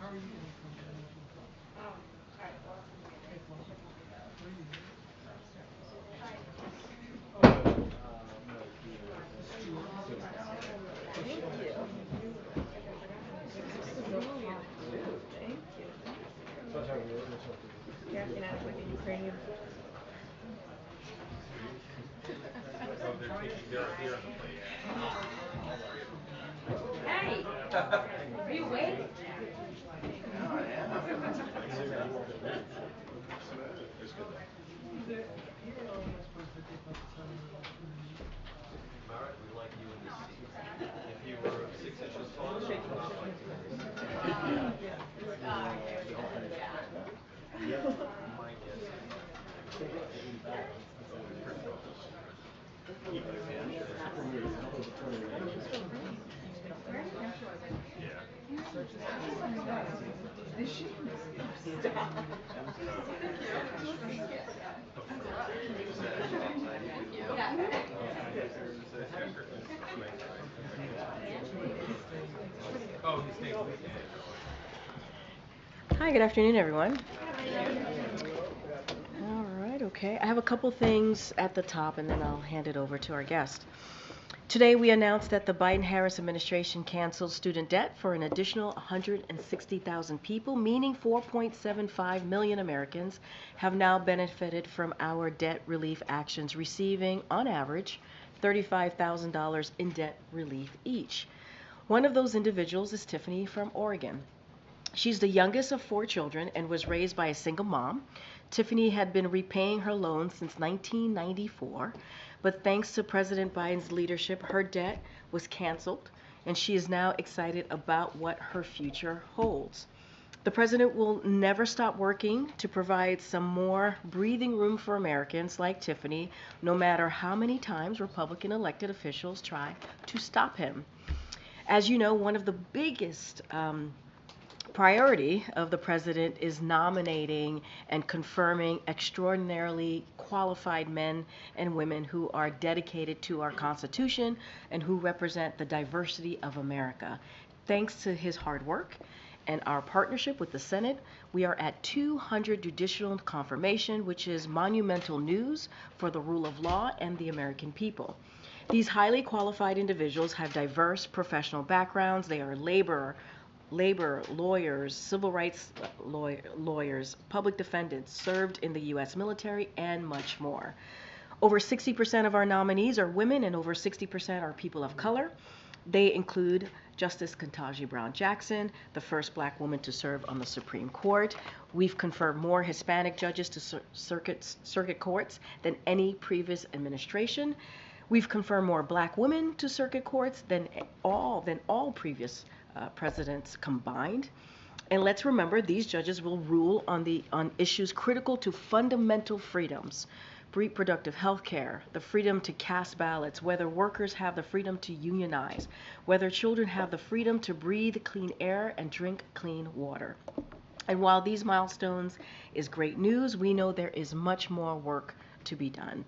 Yeah, can I have like a Ukrainian? Hey, are you awake? Hi, good afternoon, everyone. All right, okay. I have a couple things at the top and then I'll hand it over to our guest. Today, we announced that the Biden-Harris administration canceled student debt for an additional 160,000 people, meaning 4.75 million Americans have now benefited from our debt relief actions, receiving, on average, $35,000 in debt relief each. One of those individuals is Tiffany from Oregon. She's the youngest of four children and was raised by a single mom. Tiffany had been repaying her loan since 1994, but thanks to President Biden's leadership, her debt was canceled, and she is now excited about what her future holds. The president will never stop working to provide some more breathing room for Americans like Tiffany, no matter how many times Republican elected officials try to stop him. As you know, one of the biggest priority of the president is nominating and confirming extraordinarily qualified men and women who are dedicated to our Constitution and who represent the diversity of America. Thanks to his hard work and our partnership with the Senate, we are at 200 judicial confirmation, which is monumental news for the rule of law and the American people. These highly qualified individuals have diverse professional backgrounds. They are labor lawyers, civil rights lawyers, public defendants, served in the U.S. military, and much more. Over 60% of our nominees are women, and over 60% are people of color. They include Justice Ketanji Brown Jackson, the first black woman to serve on the Supreme Court. We've confirmed more Hispanic judges to circuit courts than any previous administration. We've confirmed more black women to circuit courts than all previous presidents combined. And let's remember, these judges will rule on issues critical to fundamental freedoms: reproductive health care, the freedom to cast ballots, whether workers have the freedom to unionize, whether children have the freedom to breathe clean air and drink clean water. And while these milestones is great news, we know there is much more work to be done.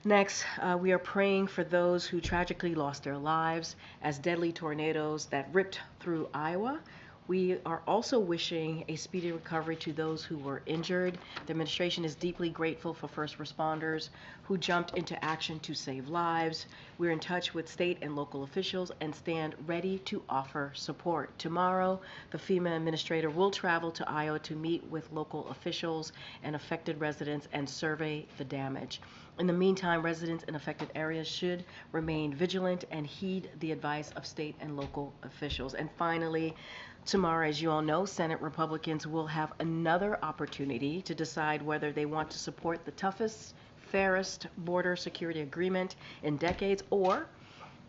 Next, we are praying for those who tragically lost their lives as deadly tornadoes that ripped through Iowa. We are also wishing a speedy recovery to those who were injured. The administration is deeply grateful for first responders who jumped into action to save lives. We're in touch with state and local officials and stand ready to offer support. Tomorrow, the FEMA administrator will travel to Iowa to meet with local officials and affected residents and survey the damage. In the meantime, residents in affected areas should remain vigilant and heed the advice of state and local officials. And finally, tomorrow, as you all know, Senate Republicans will have another opportunity to decide whether they want to support the toughest, fairest border security agreement in decades or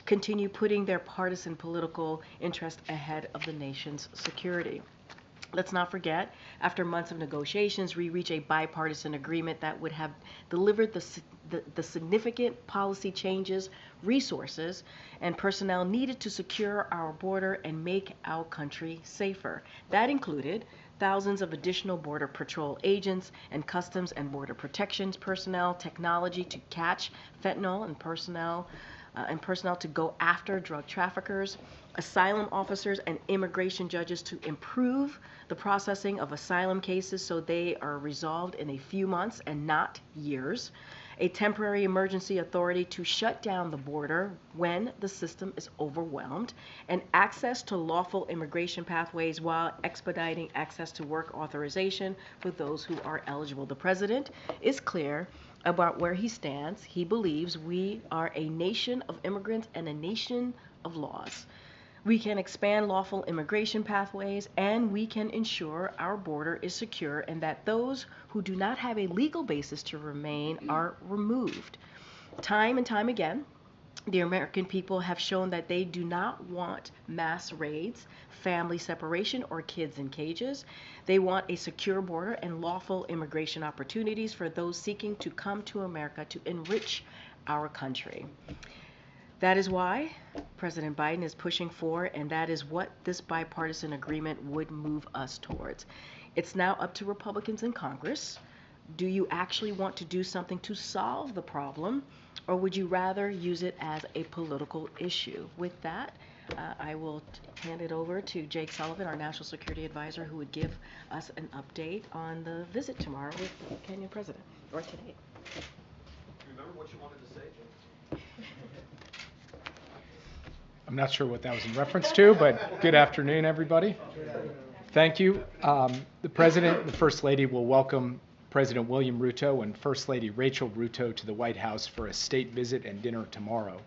continue putting their partisan political interest ahead of the nation's security. Let's not forget, after months of negotiations, we reached a bipartisan agreement that would have delivered the significant policy changes, resources, and personnel needed to secure our border and make our country safer. That included thousands of additional Border Patrol agents and Customs and Border Protections personnel, technology to catch fentanyl and personnel and personnel to go after drug traffickers, asylum officers, and immigration judges to improve the processing of asylum cases so they are resolved in a few months and not years, a temporary emergency authority to shut down the border when the system is overwhelmed, and access to lawful immigration pathways while expediting access to work authorization for those who are eligible. The president is clear about where he stands. He believes we are a nation of immigrants and a nation of laws. We can expand lawful immigration pathways, and we can ensure our border is secure and that those who do not have a legal basis to remain are removed. Time and time again, the American people have shown that they do not want mass raids, family separation, or kids in cages. They want a secure border and lawful immigration opportunities for those seeking to come to America to enrich our country. That is why President Biden is pushing for, and that is what this bipartisan agreement would move us towards. It's now up to Republicans in Congress. Do you actually want to do something to solve the problem, or would you rather use it as a political issue? With that, I will hand it over to Jake Sullivan, our National Security Advisor, who would give us an update on the visit tomorrow with the Kenyan president, or today. Remember what you wanted to say, Jake? I'm not sure what that was in reference to, but good afternoon, everybody. Thank you. The President and the First Lady will welcome President William Ruto and First Lady Rachel Ruto to the White House for a state visit and dinner tomorrow.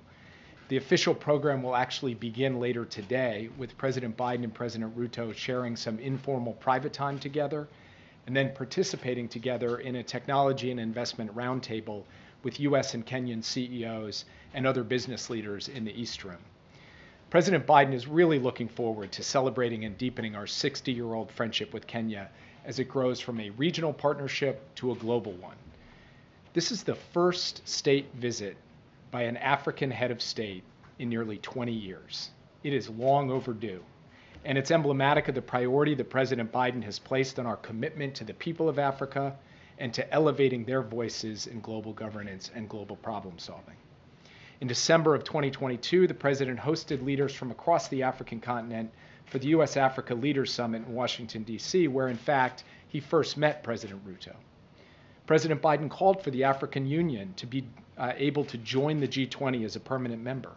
The official program will actually begin later today with President Biden and President Ruto sharing some informal private time together and then participating together in a technology and investment roundtable with U.S. and Kenyan CEOs and other business leaders in the East Room. President Biden is really looking forward to celebrating and deepening our 60-year-old friendship with Kenya as it grows from a regional partnership to a global one. This is the first state visit by an African head of state in nearly 20 years. It is long overdue, and it's emblematic of the priority that President Biden has placed on our commitment to the people of Africa and to elevating their voices in global governance and global problem solving. In December of 2022, the President hosted leaders from across the African continent for the U.S.-Africa Leaders Summit in Washington, D.C., where, in fact, he first met President Ruto. President Biden called for the African Union to be able to join the G20 as a permanent member.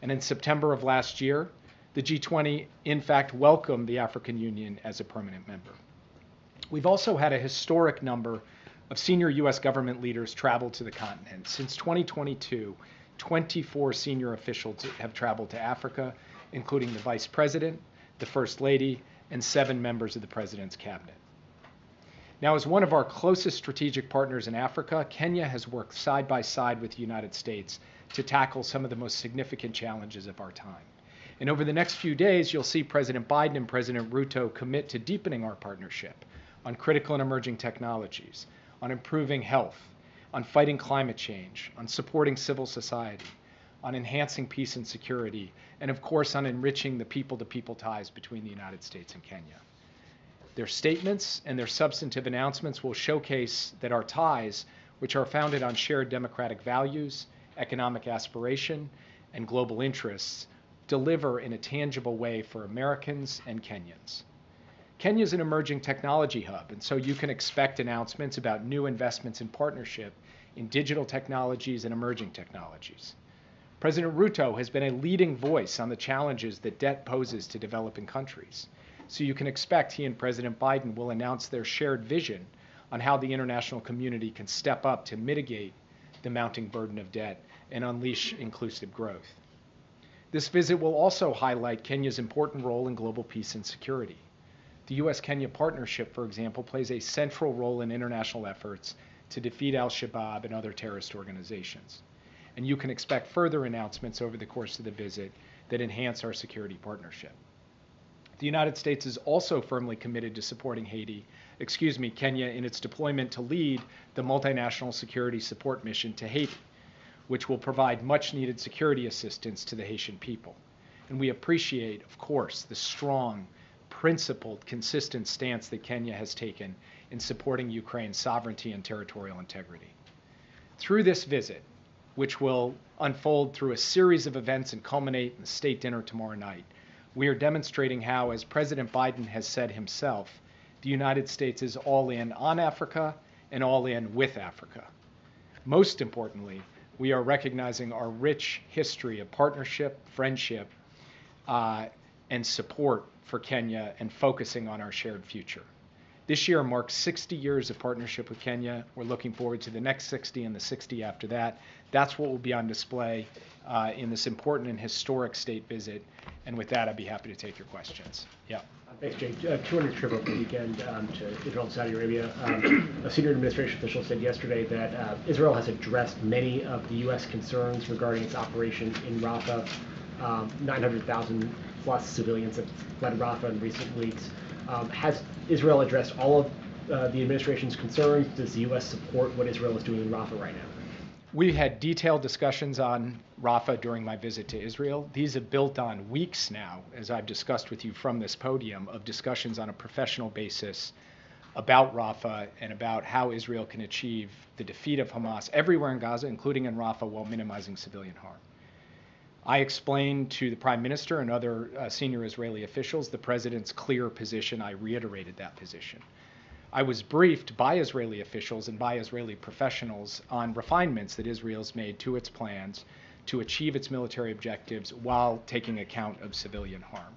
And in September of last year, the G20, in fact, welcomed the African Union as a permanent member. We've also had a historic number of senior U.S. government leaders travel to the continent. Since 2022, 24 senior officials have traveled to Africa, including the Vice President, the First Lady, and 7 members of the President's cabinet. Now, as one of our closest strategic partners in Africa, Kenya has worked side by side with the United States to tackle some of the most significant challenges of our time. And over the next few days, you'll see President Biden and President Ruto commit to deepening our partnership on critical and emerging technologies, on improving health, on fighting climate change, on supporting civil society, on enhancing peace and security, and of course on enriching the people-to-people ties between the United States and Kenya. Their statements and their substantive announcements will showcase that our ties, which are founded on shared democratic values, economic aspiration, and global interests, deliver in a tangible way for Americans and Kenyans. Kenya is an emerging technology hub, and so you can expect announcements about new investments in partnership in digital technologies and emerging technologies. President Ruto has been a leading voice on the challenges that debt poses to developing countries. So you can expect he and President Biden will announce their shared vision on how the international community can step up to mitigate the mounting burden of debt and unleash inclusive growth. This visit will also highlight Kenya's important role in global peace and security. The U.S.-Kenya partnership, for example, plays a central role in international efforts to defeat al-Shabaab and other terrorist organizations. And you can expect further announcements over the course of the visit that enhance our security partnership. The United States is also firmly committed to supporting Kenya in its deployment to lead the multinational security support mission to Haiti, which will provide much needed security assistance to the Haitian people. And we appreciate, of course, the strong, principled, consistent stance that Kenya has taken in supporting Ukraine's sovereignty and territorial integrity. Through this visit, which will unfold through a series of events and culminate in the state dinner tomorrow night. We are demonstrating how, as President Biden has said himself, the United States is all in on Africa and all in with Africa. Most importantly, we are recognizing our rich history of partnership, friendship, and support for Kenya and focusing on our shared future. This year marks 60 years of partnership with Kenya. We're looking forward to the next 60 and the 60 after that. That's what will be on display in this important and historic state visit. And with that, I'd be happy to take your questions. Yeah. Thanks, Jake. 200 trip over the weekend to Israel and Saudi Arabia. A senior administration official said yesterday that Israel has addressed many of the U.S. concerns regarding its operation in Rafah. 900,000 plus civilians have fled Rafah in recent weeks. Has Israel addressed all of the administration's concerns? Does the U.S. support what Israel is doing in Rafah right now? We had detailed discussions on Rafah during my visit to Israel. These have built on weeks now, as I've discussed with you from this podium, of discussions on a professional basis about Rafah and about how Israel can achieve the defeat of Hamas everywhere in Gaza, including in Rafah, while minimizing civilian harm. I explained to the Prime Minister and other senior Israeli officials the President's clear position. I reiterated that position. I was briefed by Israeli officials and by Israeli professionals on refinements that Israel's made to its plans to achieve its military objectives while taking account of civilian harm.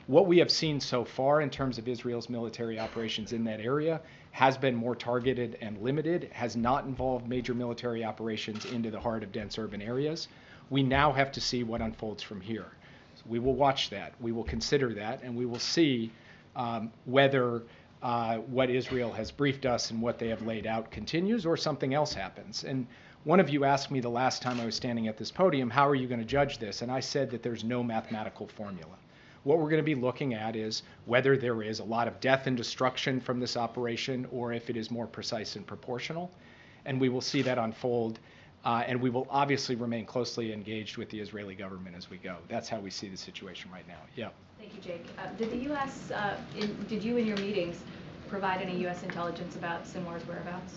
What we have seen so far in terms of Israel's military operations in that area has been more targeted and limited, has not involved major military operations into the heart of dense urban areas. We now have to see what unfolds from here. So we will watch that, we will consider that, and we will see whether what Israel has briefed us and what they have laid out continues or something else happens. And one of you asked me the last time I was standing at this podium, how are you going to judge this? And I said that there's no mathematical formula. What we're going to be looking at is whether there is a lot of death and destruction from this operation or if it is more precise and proportional. And we will see that unfold. And we will obviously remain closely engaged with the Israeli government as we go. That's how we see the situation right now. Yeah. Thank you, Jake. Did the U.S., did you in your meetings provide any U.S. intelligence about Sinwar's whereabouts?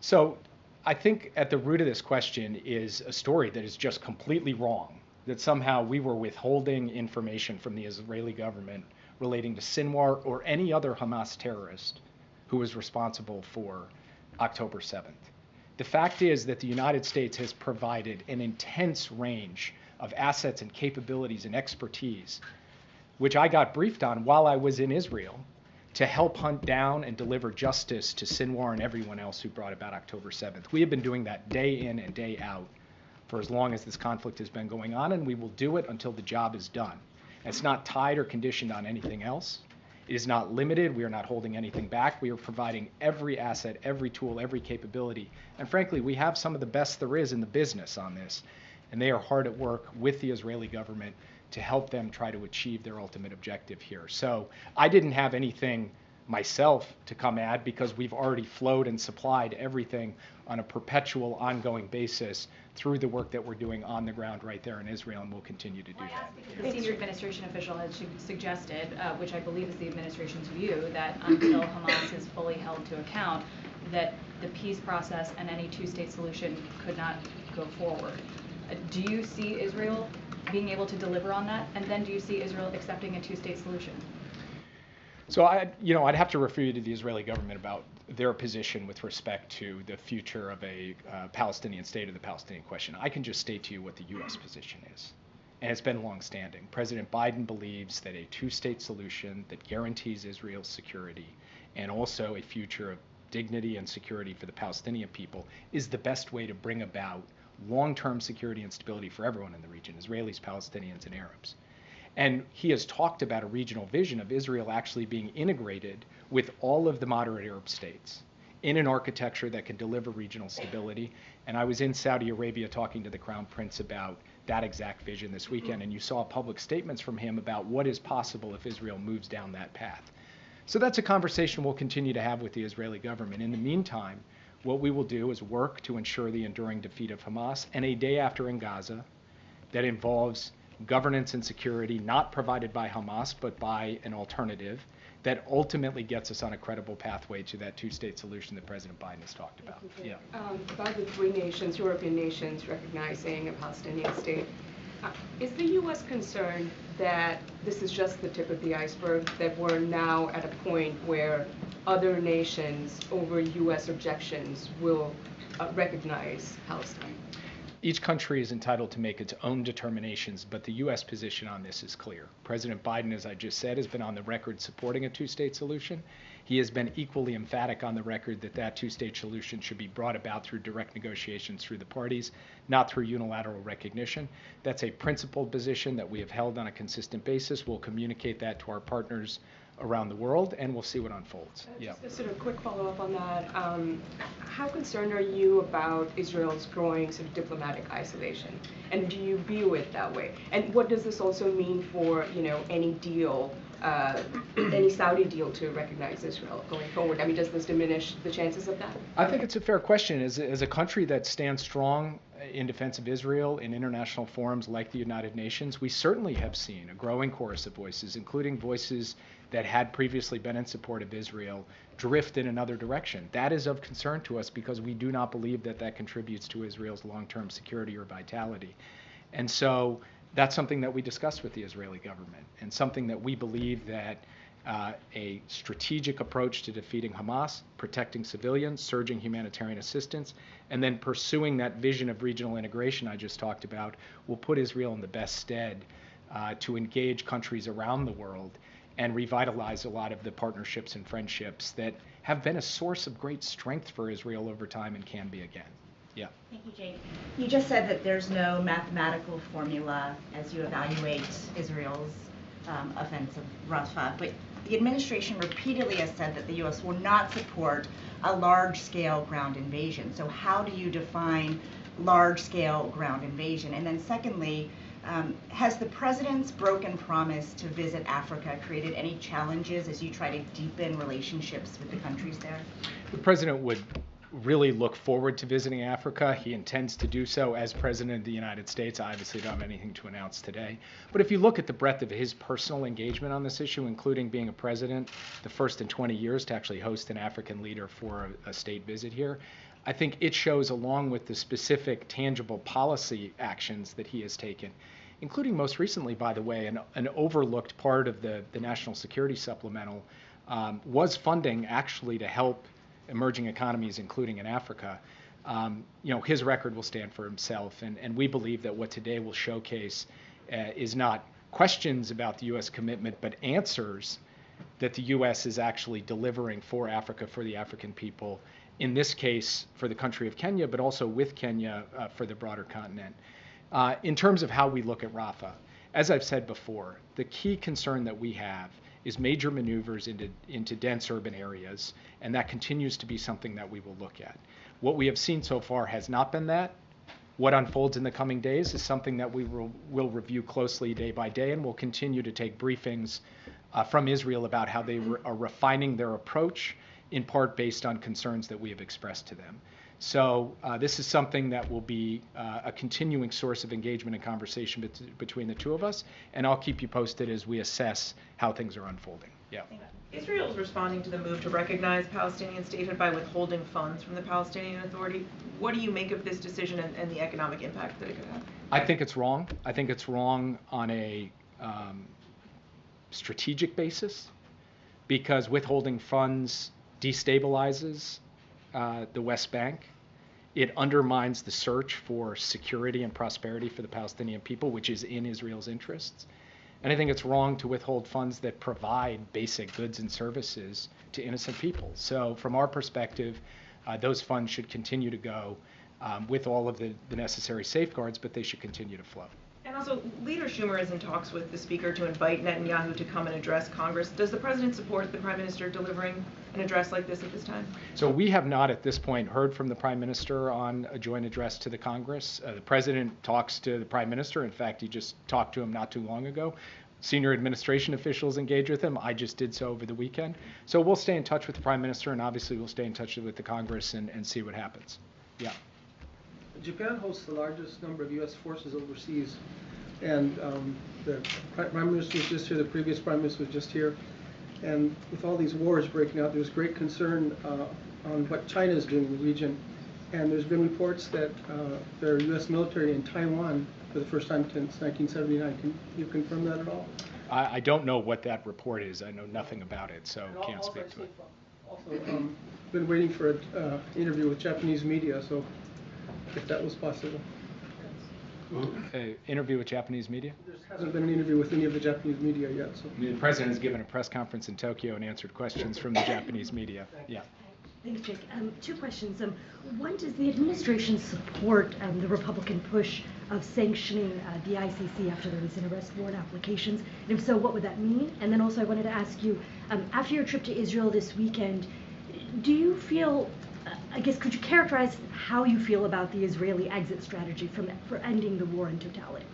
So I think at the root of this question is a story that is just completely wrong, that somehow we were withholding information from the Israeli government relating to Sinwar or any other Hamas terrorist who was responsible for October 7th. The fact is that the United States has provided an intense range of assets and capabilities and expertise, which I got briefed on while I was in Israel, to help hunt down and deliver justice to Sinwar and everyone else who brought about October 7th. We have been doing that day in and day out for as long as this conflict has been going on, and we will do it until the job is done. It's not tied or conditioned on anything else. It is not limited. We are not holding anything back. We are providing every asset, every tool, every capability. And frankly, we have some of the best there is in the business on this. And they are hard at work with the Israeli government to help them try to achieve their ultimate objective here. So I didn't have anything myself to come add because we've already flowed and supplied everything on a perpetual, ongoing basis through the work that we're doing on the ground right there in Israel, and we'll continue to do that. Because the senior administration official has suggested, which I believe is the administration's view, that until Hamas is fully held to account, that the peace process and any two-state solution could not go forward. Do you see Israel being able to deliver on that? And then do you see Israel accepting a two-state solution? So I'd have to refer you to the Israeli government about their position with respect to the future of a Palestinian state or the Palestinian question. I can just state to you what the U.S. position is, and it's been longstanding. President Biden believes that a two-state solution that guarantees Israel's security and also a future of dignity and security for the Palestinian people is the best way to bring about long-term security and stability for everyone in the region, Israelis, Palestinians, and Arabs. And he has talked about a regional vision of Israel actually being integrated with all of the moderate Arab states in an architecture that can deliver regional stability. And I was in Saudi Arabia talking to the Crown Prince about that exact vision this weekend, and you saw public statements from him about what is possible if Israel moves down that path. So that's a conversation we'll continue to have with the Israeli government. In the meantime, what we will do is work to ensure the enduring defeat of Hamas, and a day after in Gaza that involves governance and security not provided by Hamas, but by an alternative that ultimately gets us on a credible pathway to that two-state solution that President Biden has talked about. Yeah. About the three nations, European nations recognizing a Palestinian state, is the U.S. concerned that this is just the tip of the iceberg, that we're now at a point where other nations over U.S. objections will recognize Palestine? Each country is entitled to make its own determinations, but the U.S. position on this is clear. President Biden, as I just said, has been on the record supporting a two-state solution. He has been equally emphatic on the record that that two-state solution should be brought about through direct negotiations through the parties, not through unilateral recognition. That's a principled position that we have held on a consistent basis. We'll communicate that to our partners around the world, and we'll see what unfolds. Just a sort of quick follow-up on that. How concerned are you about Israel's growing sort of diplomatic isolation? And do you view it that way? And what does this also mean for, any deal, any Saudi deal to recognize Israel going forward? I mean, does this diminish the chances of that? I think it's a fair question. As a country that stands strong in defense of Israel in international forums like the United Nations, we certainly have seen a growing chorus of voices, including voices that had previously been in support of Israel, drift in another direction. That is of concern to us because we do not believe that that contributes to Israel's long-term security or vitality. And so that's something that we discussed with the Israeli government, and something that we believe that a strategic approach to defeating Hamas, protecting civilians, surging humanitarian assistance, and then pursuing that vision of regional integration I just talked about will put Israel in the best stead to engage countries around the world and revitalize a lot of the partnerships and friendships that have been a source of great strength for Israel over time and can be again. Yeah. Thank you, Jake. You just said that there's no mathematical formula as you evaluate Israel's offense of Rafah, but the administration repeatedly has said that the U.S. will not support a large-scale ground invasion. So how do you define large-scale ground invasion? And then secondly, has the president's broken promise to visit Africa created any challenges as you try to deepen relationships with the countries there? The president would really look forward to visiting Africa. He intends to do so as President of the United States. I obviously don't have anything to announce today. But if you look at the breadth of his personal engagement on this issue, including being a president, the first in 20 years to actually host an African leader for a state visit here, I think it shows, along with the specific tangible policy actions that he has taken, including most recently, by the way, an overlooked part of the National Security Supplemental was funding actually to help emerging economies, including in Africa. His record will stand for himself, and we believe that what today will showcase is not questions about the U.S. commitment, but answers that the U.S. is actually delivering for Africa, for the African people, in this case for the country of Kenya, but also with Kenya for the broader continent. In terms of how we look at Rafah, as I've said before, the key concern that we have is major maneuvers into dense urban areas, and that continues to be something that we will look at. What we have seen so far has not been that. What unfolds in the coming days is something that we will review closely day by day, and we'll continue to take briefings from Israel about how they are refining their approach, in part based on concerns that we have expressed to them. So this is something that will be a continuing source of engagement and conversation between the two of us, and I'll keep you posted as we assess how things are unfolding. Yeah. Israel is responding to the move to recognize Palestinian statehood by withholding funds from the Palestinian Authority. What do you make of this decision and the economic impact that it could have? I think it's wrong. I think it's wrong on a strategic basis, because withholding funds destabilizes the West Bank. It undermines the search for security and prosperity for the Palestinian people, which is in Israel's interests. And I think it's wrong to withhold funds that provide basic goods and services to innocent people. So from our perspective, those funds should continue to go with all of the necessary safeguards, but they should continue to flow. And also, Leader Schumer is in talks with the Speaker to invite Netanyahu to come and address Congress. Does the President support the Prime Minister delivering an address like this at this time? So we have not at this point heard from the Prime Minister on a joint address to the Congress. The President talks to the Prime Minister. In fact, he just talked to him not too long ago. Senior administration officials engage with him. I just did so over the weekend. So we'll stay in touch with the Prime Minister, and obviously we'll stay in touch with the Congress and see what happens. Yeah. Japan hosts the largest number of U.S. forces overseas. And the Prime Minister was just here, the previous Prime Minister was just here. And with all these wars breaking out, there's great concern on what China is doing in the region. And there's been reports that there are U.S. military in Taiwan for the first time since 1979. Can you confirm that at all? I don't know what that report is. I know nothing about it, so can't speak to it. Also, been waiting for an interview with Japanese media, so if that was possible. Interview with Japanese media? There hasn't been an interview with any of the Japanese media yet. So. The president has given a press conference in Tokyo and answered questions from the Japanese media. Yeah. Thanks, Jake. Two questions. One, does the administration support the Republican push of sanctioning the ICC after the recent arrest warrant applications? And if so, what would that mean? And then also I wanted to ask you, after your trip to Israel this weekend, do you feel, I guess, could you characterize how you feel about the Israeli exit strategy for ending the war in totality?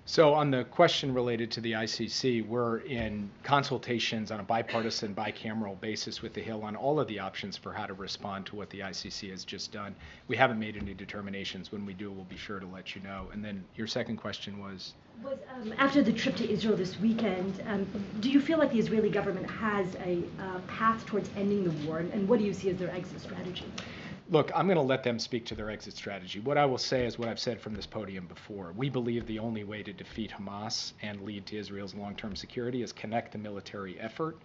So on the question related to the ICC, we're in consultations on a bipartisan, bicameral basis with the Hill on all of the options for how to respond to what the ICC has just done. We haven't made any determinations. When we do, we'll be sure to let you know. And then your second question was? After the trip to Israel this weekend, do you feel like the Israeli government has a path towards ending the war, and what do you see as their exit strategy? Look, I'm going to let them speak to their exit strategy. What I will say is what I've said from this podium before. We believe the only way to defeat Hamas and lead to Israel's long-term security is connect the military effort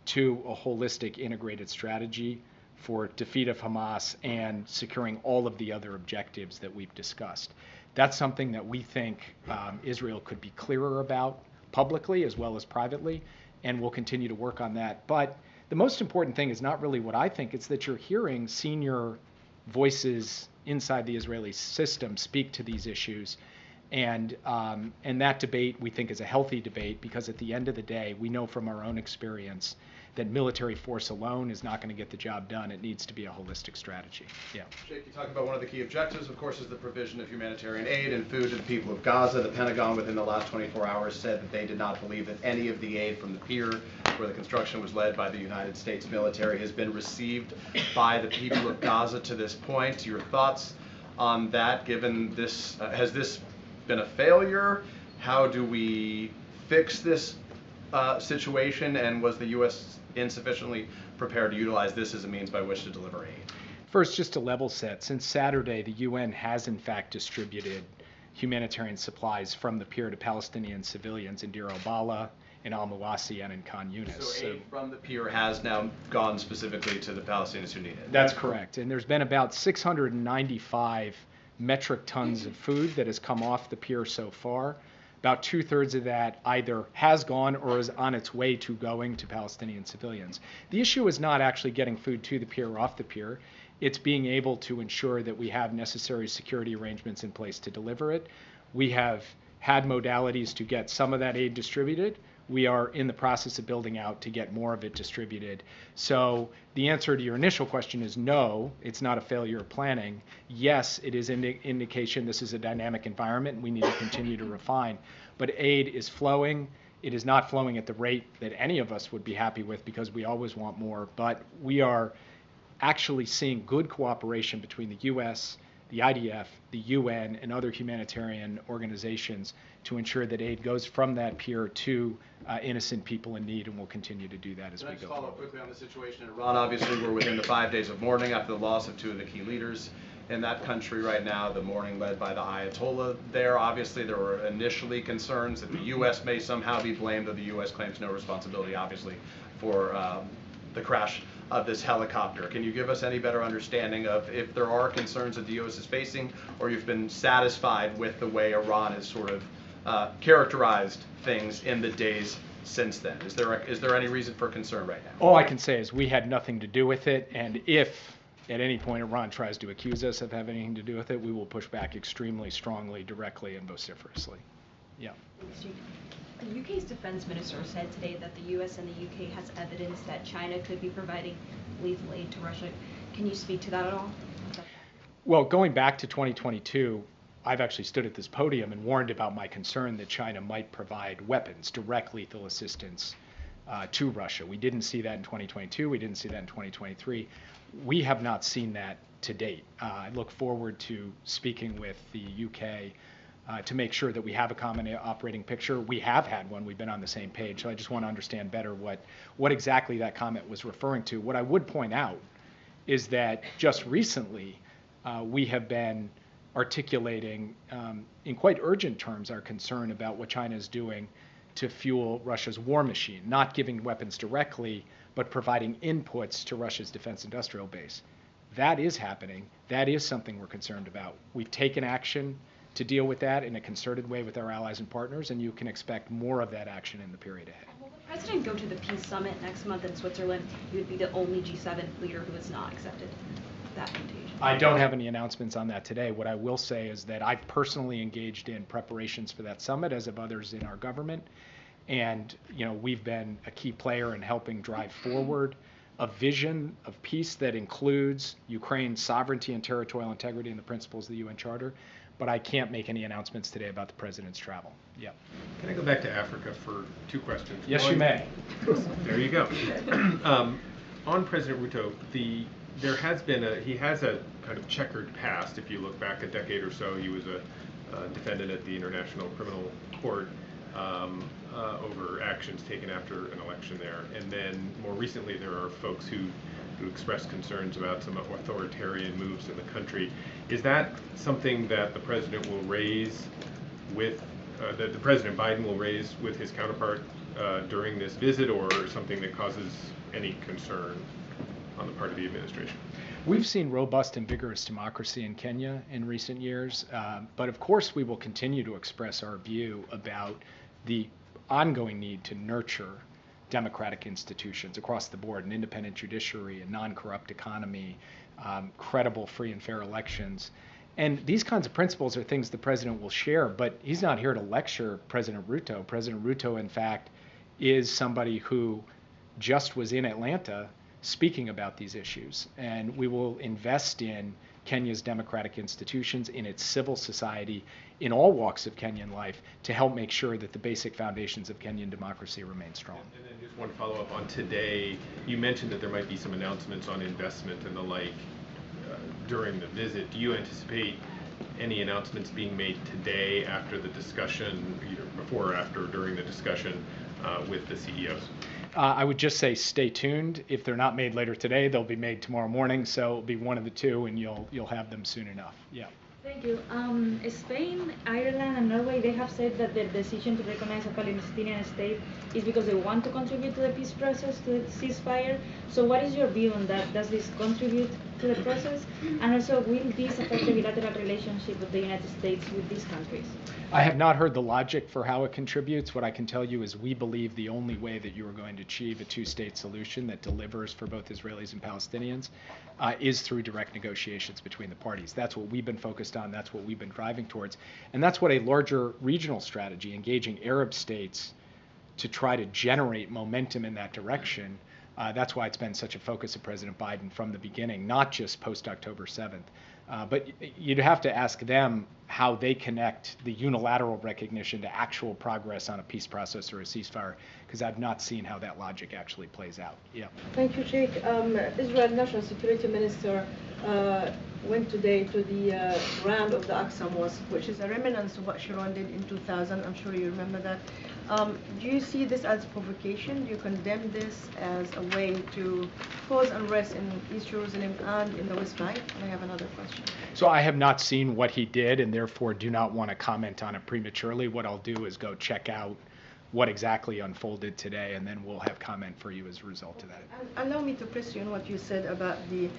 to a holistic, integrated strategy for defeat of Hamas and securing all of the other objectives that we've discussed. That's something that we think Israel could be clearer about publicly as well as privately, and we'll continue to work on that. But the most important thing is not really what I think, it's that you're hearing senior voices inside the Israeli system speak to these issues. And that debate, we think, is a healthy debate because at the end of the day, we know from our own experience that military force alone is not going to get the job done. It needs to be a holistic strategy. Yeah. Jake, you talked about one of the key objectives, of course, is the provision of humanitarian aid and food to the people of Gaza. The Pentagon within the last 24 hours said that they did not believe that any of the aid from the pier, where the construction was led by the United States military, has been received by the people of Gaza to this point. Your thoughts on that, given this, has this been a failure? How do we fix this situation, and was the U.S. insufficiently prepared to utilize this as a means by which to deliver aid? First, just to level set, since Saturday, the UN has in fact distributed humanitarian supplies from the pier to Palestinian civilians in Deir al-Balah, in al-Mawasi, and in Khan Yunis. So aid from the pier has now gone specifically to the Palestinians who need it? That's correct. And there's been about 695 metric tons of food that has come off the pier so far. About 2/3 of that either has gone or is on its way to going to Palestinian civilians. The issue is not actually getting food to the pier or off the pier. It's being able to ensure that we have necessary security arrangements in place to deliver it. We have had modalities to get some of that aid distributed. We are in the process of building out to get more of it distributed. So the answer to your initial question is no, it's not a failure of planning. Yes, it is an indication this is a dynamic environment and we need to continue to refine. But aid is flowing. It is not flowing at the rate that any of us would be happy with because we always want more. But we are actually seeing good cooperation between the U.S., the IDF, the UN, and other humanitarian organizations to ensure that aid goes from that pier to innocent people in need, and we'll continue to do that as we go forward. Follow up quickly on the situation in Iran. Obviously, we're within the 5 days of mourning after the loss of two of the key leaders in that country right now, the mourning led by the Ayatollah there. Obviously, there were initially concerns that the U.S. may somehow be blamed, though the U.S. claims no responsibility, obviously, for the crash of this helicopter. Can you give us any better understanding of if there are concerns that the U.S. is facing, or you've been satisfied with the way Iran has sort of characterized things in the days since then? Is there any reason for concern right now? All I can say is we had nothing to do with it, and if at any point Iran tries to accuse us of having anything to do with it, we will push back extremely strongly, directly, and vociferously. Yeah. The UK's defense minister said today that the US and the UK has evidence that China could be providing lethal aid to Russia. Can you speak to that at all? Well, going back to 2022, I've actually stood at this podium and warned about my concern that China might provide weapons, direct lethal assistance to Russia. We didn't see that in 2022. We didn't see that in 2023. We have not seen that to date. I look forward to speaking with the UK to make sure that we have a common operating picture. We have had one. We've been on the same page. So I just want to understand better what exactly that comment was referring to. What I would point out is that just recently we have been articulating in quite urgent terms our concern about what China is doing to fuel Russia's war machine, not giving weapons directly, but providing inputs to Russia's defense industrial base. That is happening. That is something we're concerned about. We've taken action to deal with that in a concerted way with our allies and partners, and you can expect more of that action in the period ahead. Will the president go to the peace summit next month in Switzerland? He would be the only G7 leader who has not accepted that invitation. I don't have any announcements on that today. What I will say is that I've personally engaged in preparations for that summit, as have others in our government. And we've been a key player in helping drive forward a vision of peace that includes Ukraine's sovereignty and territorial integrity and the principles of the UN Charter. But I can't make any announcements today about the president's travel. Yeah. Can I go back to Africa for 2 questions? Yes, you may. There you go. On President Ruto, there has been he has a kind of checkered past. If you look back a decade or so, he was a defendant at the International Criminal Court over actions taken after an election there. And then more recently, there are folks who expressed concerns about some authoritarian moves in the country. Is that something that the president will raise with, that the President Biden will raise with his counterpart during this visit, or something that causes any concern on the part of the administration? We've seen robust and vigorous democracy in Kenya in recent years, but of course we will continue to express our view about the ongoing need to nurture democratic institutions across the board, an independent judiciary, a non-corrupt economy, credible, free and fair elections. And these kinds of principles are things the president will share, but he's not here to lecture President Ruto. President Ruto, in fact, is somebody who just was in Atlanta speaking about these issues. And we will invest in Kenya's democratic institutions, in its civil society, in all walks of Kenyan life, to help make sure that the basic foundations of Kenyan democracy remain strong. And then just one follow-up on today. You mentioned that there might be some announcements on investment and the like during the visit. Do you anticipate any announcements being made today after the discussion, either before or after or during the discussion with the CEOs? I would just say stay tuned. If they're not made later today, they'll be made tomorrow morning. So it'll be one of the two, and you'll have them soon enough. Yeah. Thank you. Spain, Ireland, and Norway, they have said that their decision to recognize a Palestinian state is because they want to contribute to the peace process, to the ceasefire. So what is your view on that? Does this contribute to the process? And also, will this affect the bilateral relationship of the United States with these countries? I have not heard the logic for how it contributes. What I can tell you is we believe the only way that you are going to achieve a two-state solution that delivers for both Israelis and Palestinians is through direct negotiations between the parties. That's what we've been focused on. That's what we've been driving towards. And that's what a larger regional strategy, engaging Arab states to try to generate momentum in that direction, that's why it's been such a focus of President Biden from the beginning, not just post-October 7th. But you'd have to ask them how they connect the unilateral recognition to actual progress on a peace process or a ceasefire, because I've not seen how that logic actually plays out. Yeah. Thank you, Jake. Israel National Security Minister went today to the ground of the Aqsa Mosque, which is a remnant of what Sharon did in 2000. I'm sure you remember that. Do you see this as provocation? Do you condemn this as a way to cause unrest in East Jerusalem and in the West Bank? And I have another question. So I have not seen what he did, and therefore do not want to comment on it prematurely. What I'll do is go check out what exactly unfolded today, and then we'll have comment for you as a result of that. And allow me to press you on what you said about you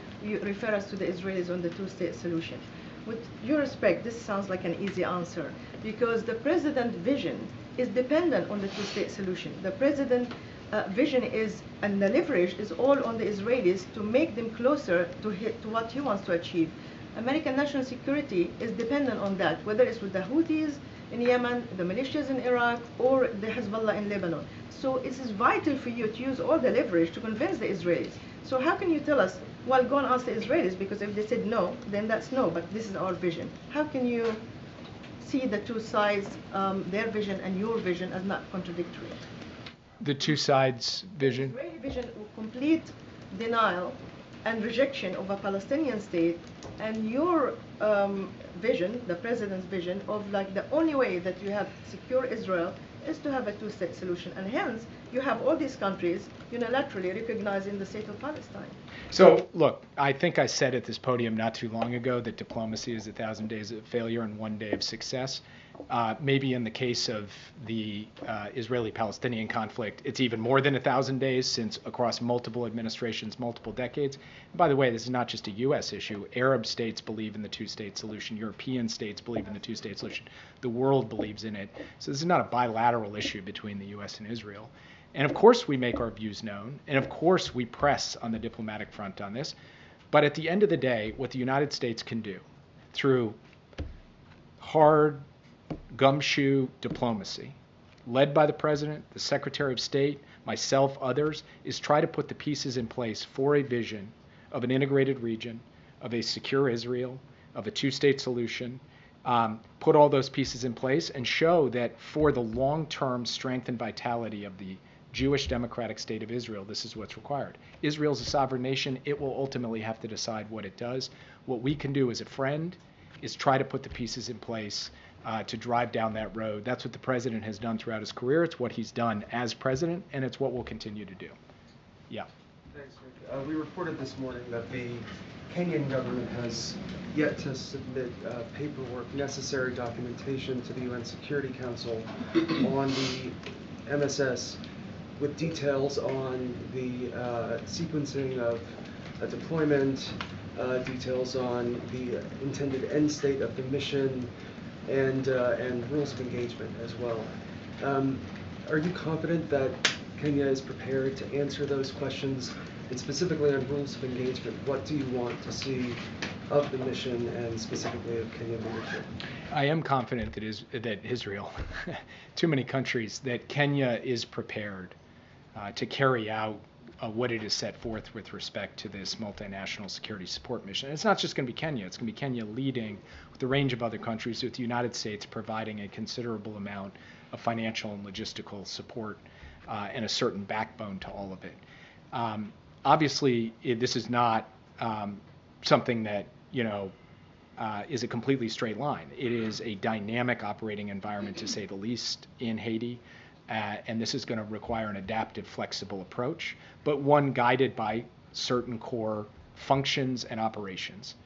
refer us to the Israelis on the two-state solution. With your respect, this sounds like an easy answer, because the president's vision is dependent on the two-state solution. The president's vision is, and the leverage is all on the Israelis to make them closer to what he wants to achieve. American national security is dependent on that, whether it's with the Houthis in Yemen, the militias in Iraq, or the Hezbollah in Lebanon. So it is vital for you to use all the leverage to convince the Israelis. So how can you tell us, well, go and ask the Israelis, because if they said no, then that's no, but this is our vision. How can you see the two sides, their vision and your vision, as not contradictory? The two sides' vision? The Israeli vision of complete denial and rejection of a Palestinian state, and your vision, the president's vision of like the only way that you have secure Israel is to have a two-state solution, and hence you have all these countries unilaterally recognizing the state of Palestine. So look, I think I said at this podium not too long ago that diplomacy is 1,000 days of failure and 1 day of success. Maybe in the case of the Israeli-Palestinian conflict, it's even more than 1,000 days, since across multiple administrations, multiple decades. And by the way, this is not just a U.S. issue. Arab states believe in the two-state solution. European states believe in the two-state solution. The world believes in it. So this is not a bilateral issue between the U.S. and Israel. And of course we make our views known, and of course we press on the diplomatic front on this. But at the end of the day, what the United States can do through hard, gumshoe diplomacy, led by the President, the Secretary of State, myself, others, is try to put the pieces in place for a vision of an integrated region, of a secure Israel, of a two-state solution, put all those pieces in place and show that for the long-term strength and vitality of the Jewish democratic state of Israel, this is what's required. Israel's a sovereign nation. It will ultimately have to decide what it does. What we can do as a friend is try to put the pieces in place to drive down that road. That's what the president has done throughout his career. It's what he's done as president, and it's what we'll continue to do. Yeah. Thanks, Rick. We reported this morning that the Kenyan government has yet to submit paperwork, necessary documentation to the UN Security Council on the MSS with details on the sequencing of deployment, details on the intended end state of the mission, and rules of engagement as well. Are you confident that Kenya is prepared to answer those questions? And specifically on rules of engagement, what do you want to see of the mission and specifically of Kenyan leadership? I am confident that Israel, too many countries, that Kenya is prepared to carry out what it has set forth with respect to this multinational security support mission. And it's not just going to be Kenya. It's going to be Kenya leading with a range of other countries, with the United States providing a considerable amount of financial and logistical support and a certain backbone to all of it. Obviously, this is not something that, is a completely straight line. It is a dynamic operating environment, to say the least, in Haiti. And this is going to require an adaptive, flexible approach, but one guided by certain core functions and operations.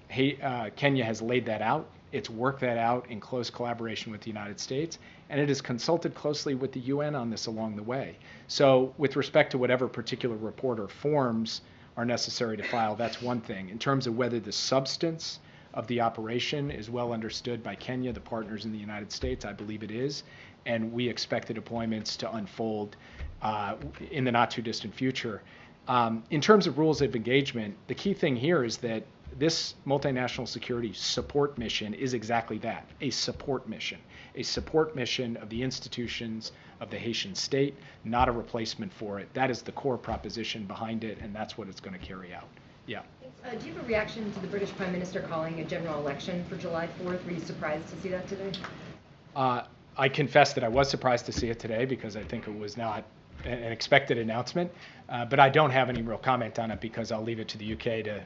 Kenya has laid that out. It's worked that out in close collaboration with the United States, and it has consulted closely with the UN on this along the way. So with respect to whatever particular report or forms are necessary to file, that's one thing. In terms of whether the substance of the operation is well understood by Kenya, the partners in the United States, I believe it is, and we expect the deployments to unfold in the not too distant future. In terms of rules of engagement, the key thing here is that this multinational security support mission is exactly that, a support mission of the institutions of the Haitian state, not a replacement for it. That is the core proposition behind it, and that's what it's going to carry out. Yeah. Do you have a reaction to the British Prime Minister calling a general election for July 4th? Were you surprised to see that today? I confess that I was surprised to see it today because I think it was not an expected announcement, but I don't have any real comment on it because I'll leave it to the UK to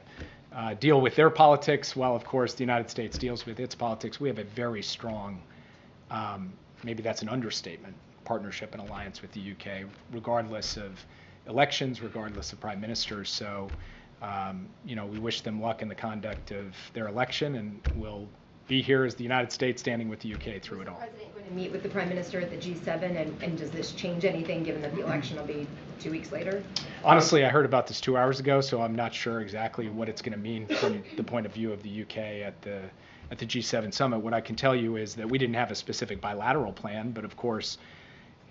deal with their politics, while of course the United States deals with its politics. We have a very strong, maybe that's an understatement, partnership and alliance with the UK, regardless of elections, regardless of prime ministers. So, we wish them luck in the conduct of their election, and we'll be here as the United States standing with the UK through it all. Is the President going to meet with the Prime Minister at the G7, and does this change anything given that the election will be 2 weeks later? Honestly, I heard about this 2 hours ago, so I'm not sure exactly what it's going to mean from the point of view of the UK at the G7 summit. What I can tell you is that we didn't have a specific bilateral plan, but of course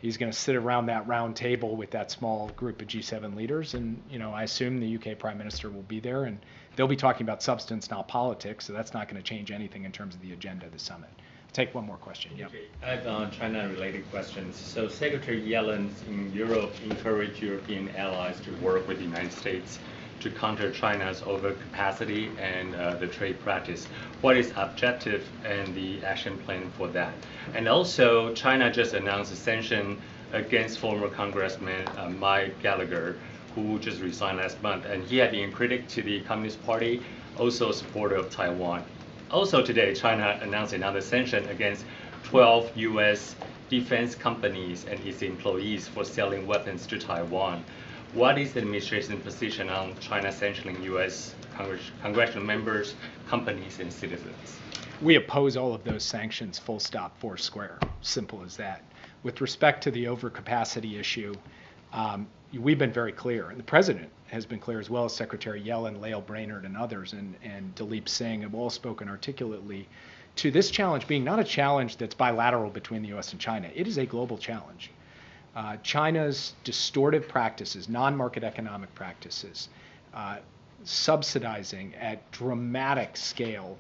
he's going to sit around that round table with that small group of G7 leaders, and I assume the UK Prime Minister will be there, and they'll be talking about substance, not politics, so that's not going to change anything in terms of the agenda of the summit. I'll take one more question. Yeah. I have China-related questions. So Secretary Yellen in Europe encouraged European allies to work with the United States to counter China's overcapacity and the trade practice. What is objective and the action plan for that? And also, China just announced a sanction against former Congressman Mike Gallagher who just resigned last month, and he had been a critic to the Communist Party, also a supporter of Taiwan. Also today, China announced another sanction against 12 U.S. defense companies and its employees for selling weapons to Taiwan. What is the administration's position on China sanctioning U.S. congressional members, companies, and citizens? We oppose all of those sanctions, full stop, four square. Simple as that. With respect to the overcapacity issue, we've been very clear, and the president has been clear, as well as Secretary Yellen, Lael Brainerd, and others, and Dalip Singh have all spoken articulately to this challenge being not a challenge that's bilateral between the U.S. and China. It is a global challenge. China's distortive practices, non-market economic practices, subsidizing at dramatic scale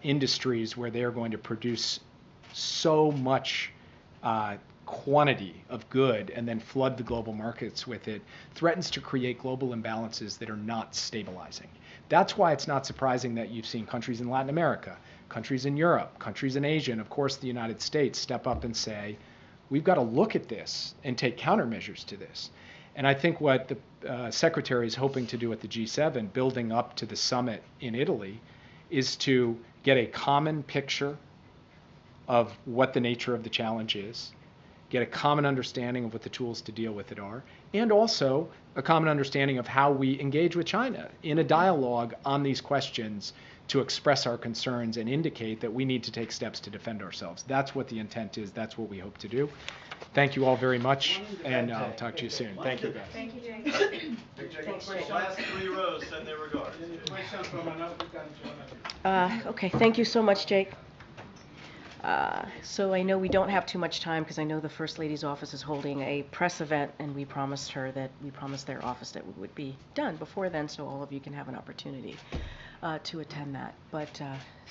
industries where they're going to produce so much quantity of good and then flood the global markets with it, threatens to create global imbalances that are not stabilizing. That's why it's not surprising that you've seen countries in Latin America, countries in Europe, countries in Asia, and of course the United States step up and say, we've got to look at this and take countermeasures to this. And I think what the Secretary is hoping to do at the G7, building up to the summit in Italy, is to get a common picture of what the nature of the challenge is, get a common understanding of what the tools to deal with it are, and also a common understanding of how we engage with China in a dialogue on these questions to express our concerns and indicate that we need to take steps to defend ourselves. That's what the intent is. That's what we hope to do. Thank you all very much, and I'll talk to you soon. Thank you, guys. Thank you, Jake. Thanks, Jake. The last three rows send their regards. Okay, thank you so much, Jake. So I know we don't have too much time because I know the First Lady's office is holding a press event, and we promised their office that we would be done before then, so all of you can have an opportunity to attend that. But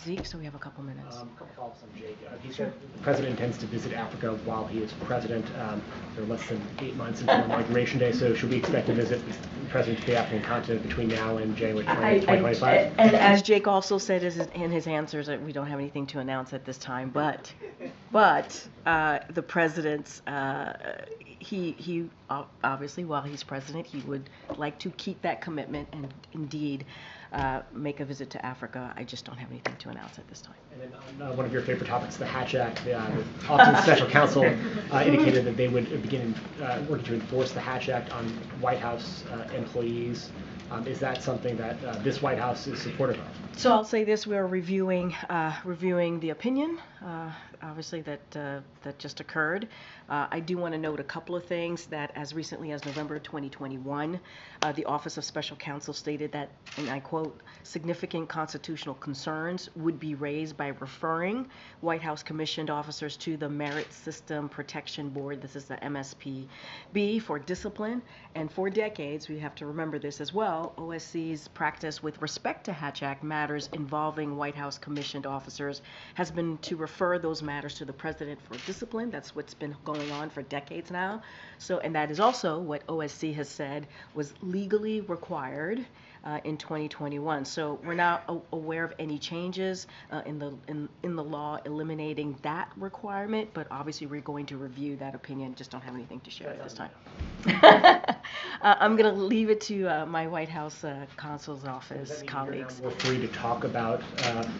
Zeke, so we have a couple minutes. A couple follow-ups on Jake. He said the president intends to visit Africa while he is president. There are less than 8 months until Inauguration Day, so should we expect to visit the president to the African continent between now and January 2025? And as Jake also said in his answers, we don't have anything to announce at this time, but the president's, he obviously, while he's president, he would like to keep that commitment and indeed make a visit to Africa. I just don't have anything to announce at this time. And then one of your favorite topics, the Hatch Act. The Office of Special Counsel indicated that they would begin working to enforce the Hatch Act on White House employees. Is that something that this White House is supportive of? So I'll say this: we are reviewing the opinion, obviously that just occurred. I do want to note a couple of things that, as recently as November 2021, the Office of Special Counsel stated that, and I quote, significant constitutional concerns would be raised by referring White House commissioned officers to the Merit System Protection Board. This is the MSPB for discipline. And for decades, we have to remember this as well, OSC's practice with respect to Hatch Act matters involving White House commissioned officers has been to refer those matters to the president for discipline. That's what's been going on for decades now. So, and that is also what OSC has said was legally required in 2021. So we're not aware of any changes in the law eliminating that requirement, but obviously we're going to review that opinion. Just don't have anything to share at this time. I'm going to leave it to my White House Consul's office colleagues. We're free to talk about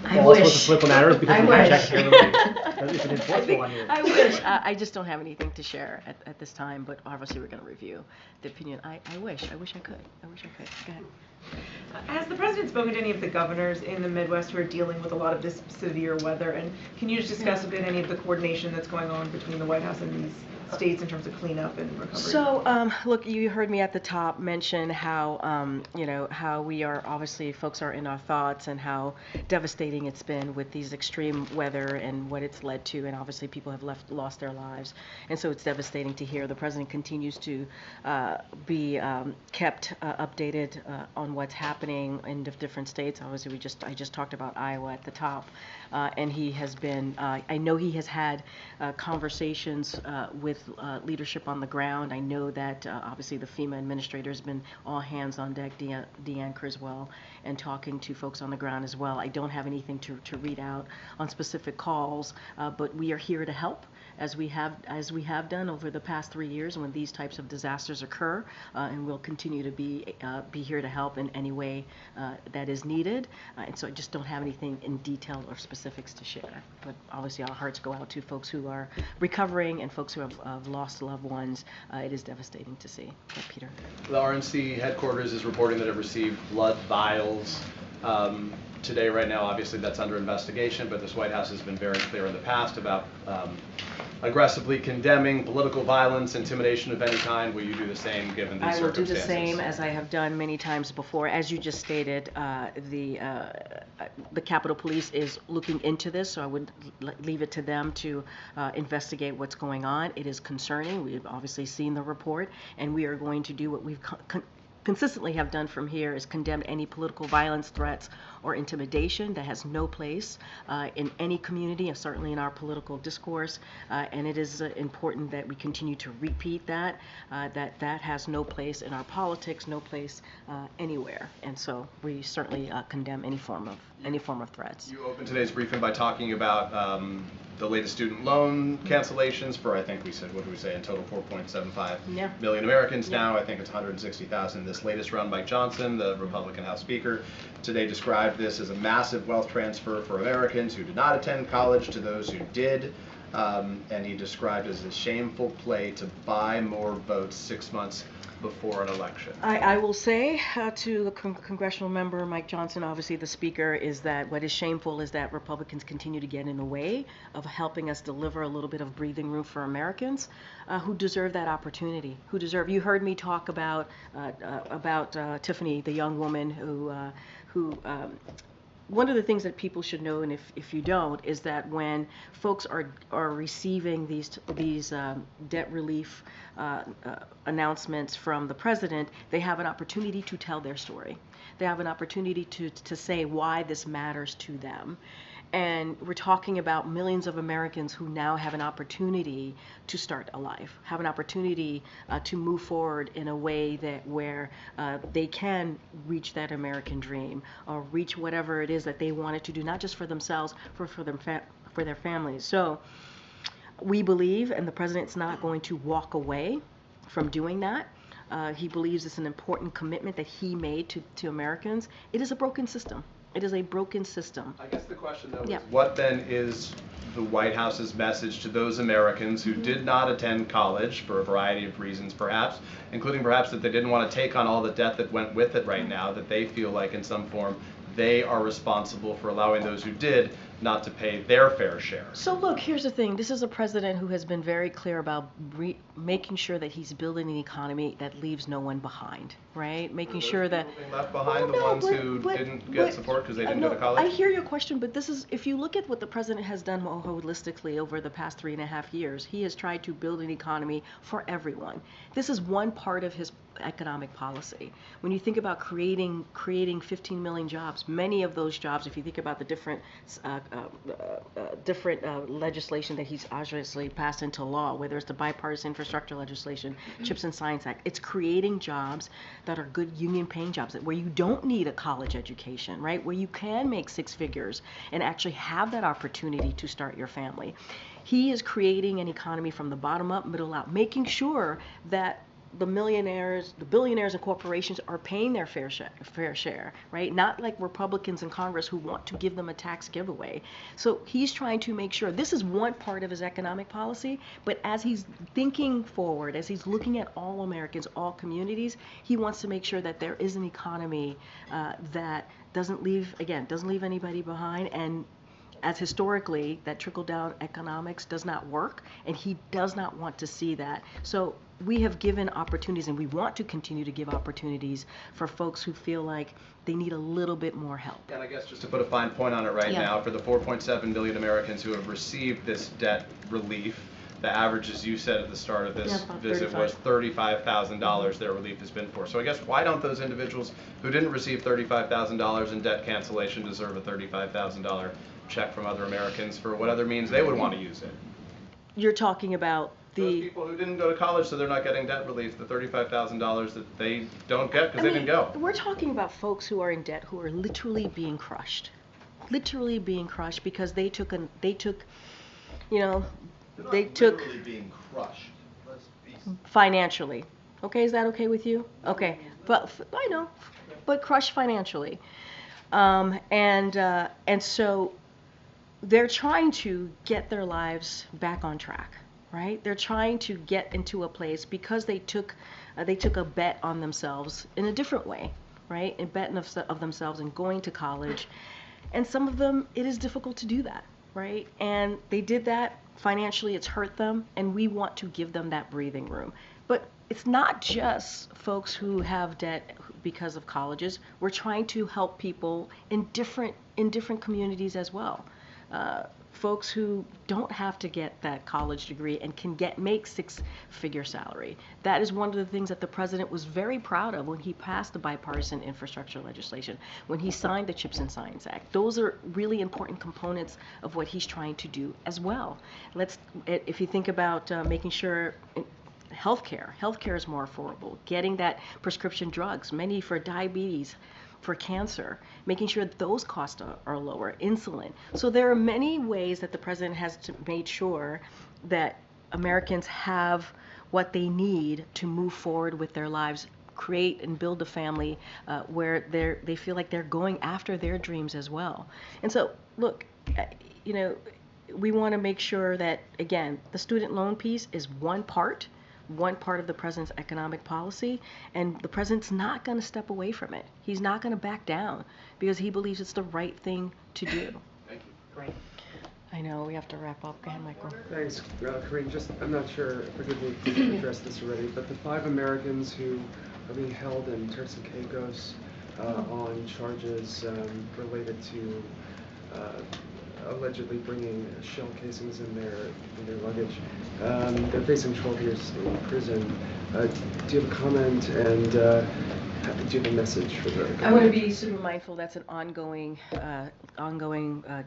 I all wish. sorts of political matters because I the wish. Hatch Act is an enforceable on you. I wish. I just don't have anything to share at this time, but obviously we're going to review the opinion. I wish I could. Go ahead. Has the president spoken to any of the governors in the Midwest who are dealing with a lot of this severe weather? And can you just discuss a bit any of the coordination that's going on between the White House and these states in terms of cleanup and recovery? So, look, you heard me at the top mention how, how we are, obviously, folks are in our thoughts and how devastating it's been with these extreme weather and what it's led to, and obviously people have lost their lives. And so it's devastating to hear. The president continues to be kept updated on what's happening in different states. Obviously, I just talked about Iowa at the top, and he has been, I know he has had conversations with leadership on the ground. I know that obviously the FEMA administrator has been all hands on deck, Deanne Criswell, and talking to folks on the ground as well. I don't have anything to read out on specific calls, but we are here to help as we have done over the past 3 years when these types of disasters occur, and we'll continue to be here to help in any way that is needed. And so I just don't have anything in detail or specifics to share. But obviously our hearts go out to folks who are recovering and folks who have lost loved ones. It is devastating to see. Peter. The RNC headquarters is reporting that it received blood vials today. Right now, obviously, that's under investigation, but this White House has been very clear in the past about aggressively condemning political violence, intimidation of any kind. Will you do the same given these circumstances? I will do the same as I have done many times before. As you just stated, the Capitol Police is looking into this, so I would leave it to them to investigate what's going on. It is concerning. We've obviously seen the report, and we are going to do what we've consistently have done from here is condemn any political violence, threats, or intimidation that has no place in any community, and certainly in our political discourse. And it is important that we continue to repeat that has no place in our politics, no place anywhere. And so we certainly condemn any form of threats. You opened today's briefing by talking about the latest student loan cancellations for, I think we said, what did we say, in total 4.75 million Americans now. I think it's 160,000. This latest round, Mike Johnson, the Republican House Speaker, today described this as a massive wealth transfer for Americans who did not attend college to those who did. And he described it as a shameful play to buy more votes 6 months before an election. I will say to the congressional member Mike Johnson, obviously the speaker, is that what is shameful is that Republicans continue to get in the way of helping us deliver a little bit of breathing room for Americans who deserve that opportunity. You heard me talk about Tiffany, the young woman who one of the things that people should know, and if you don't, is that when folks are receiving these debt relief announcements from the president, they have an opportunity to tell their story. They have an opportunity to say why this matters to them. And we're talking about millions of Americans who now have an opportunity to start a life, have an opportunity to move forward in a way where they can reach that American dream or reach whatever it is that they wanted to do, not just for themselves, for their families. So we believe, and the president's not going to walk away from doing that. He believes it's an important commitment that he made to Americans. It is a broken system. It is a broken system. I guess the question, though, is what then is the White House's message to those Americans who did not attend college for a variety of reasons, perhaps, including perhaps that they didn't want to take on all the debt that went with it right now, that they feel like in some form they are responsible for allowing those who did not to pay their fair share. So look, here's the thing. This is a president who has been very clear about making sure that he's building an economy that leaves no one behind, right? Making sure that being left behind, the ones who didn't get support because they didn't go to college. I hear your question, but this is, if you look at what the president has done more holistically over the past 3.5 years, he has tried to build an economy for everyone. This is one part of his economic policy. When you think about creating 15 million jobs, many of those jobs, if you think about the different legislation that he's obviously passed into law, whether it's the bipartisan infrastructure legislation, CHIPS and Science Act, it's creating jobs that are good union-paying jobs, where you don't need a college education, right? Where you can make 6 figures and actually have that opportunity to start your family. He is creating an economy from the bottom up, middle out, making sure that the millionaires, the billionaires and corporations are paying their fair share, right? Not like Republicans in Congress who want to give them a tax giveaway. So he's trying to make sure, this is one part of his economic policy, but as he's thinking forward, as he's looking at all Americans, all communities, he wants to make sure that there is an economy that doesn't leave anybody behind. And as historically, that trickle-down economics does not work, and he does not want to see that. So we have given opportunities, and we want to continue to give opportunities for folks who feel like they need a little bit more help. And I guess just to put a fine point on it right now, for the 4.7 million Americans who have received this debt relief, the average, as you said at the start of this visit, was $35,000 their relief has been for. So I guess why don't those individuals who didn't receive $35,000 in debt cancellation deserve a $35,000 check from other Americans for what other means they would want to use it? You're talking about those people who didn't go to college, so they're not getting debt relief, the $35,000 that they don't get because they didn't go. We're talking about folks who are in debt who are literally being crushed because they took they took Literally being crushed. Let's be financially. Okay, is that okay with you? Okay, but I know, but crushed financially, and so they're trying to get their lives back on track, right? They're trying to get into a place because they took a bet on themselves in a different way, right? A bet of themselves in going to college, and some of them it is difficult to do that, right? And they did that financially. It's hurt them, and we want to give them that breathing room. But it's not just folks who have debt because of colleges. We're trying to help people in different communities as well. Folks who don't have to get that college degree and can make six-figure salary. That is one of the things that the president was very proud of when he passed the bipartisan infrastructure legislation, when he signed the CHIPS and Science Act. Those are really important components of what he's trying to do as well. If you think about making sure healthcare is more affordable, getting that prescription drugs, many for diabetes, for cancer, making sure that those costs are lower, insulin. So there are many ways that the president has made sure that Americans have what they need to move forward with their lives, create and build a family where they feel like they're going after their dreams as well. And so, look, we want to make sure that, again, the student loan piece is one part of the president's economic policy, and the president's not going to step away from it. He's not going to back down because he believes it's the right thing to do. Thank you. Great. I know we have to wrap up. Go ahead, Michael. Thanks, Karine. I'm not sure, forgive me if you addressed this already, but the 5 Americans who are being held in Turks and Caicos on charges related to allegedly bringing shell casings in their luggage. They're facing 12 years in prison. Do you have a comment, and do you have a message for the... I want to be super mindful that's an ongoing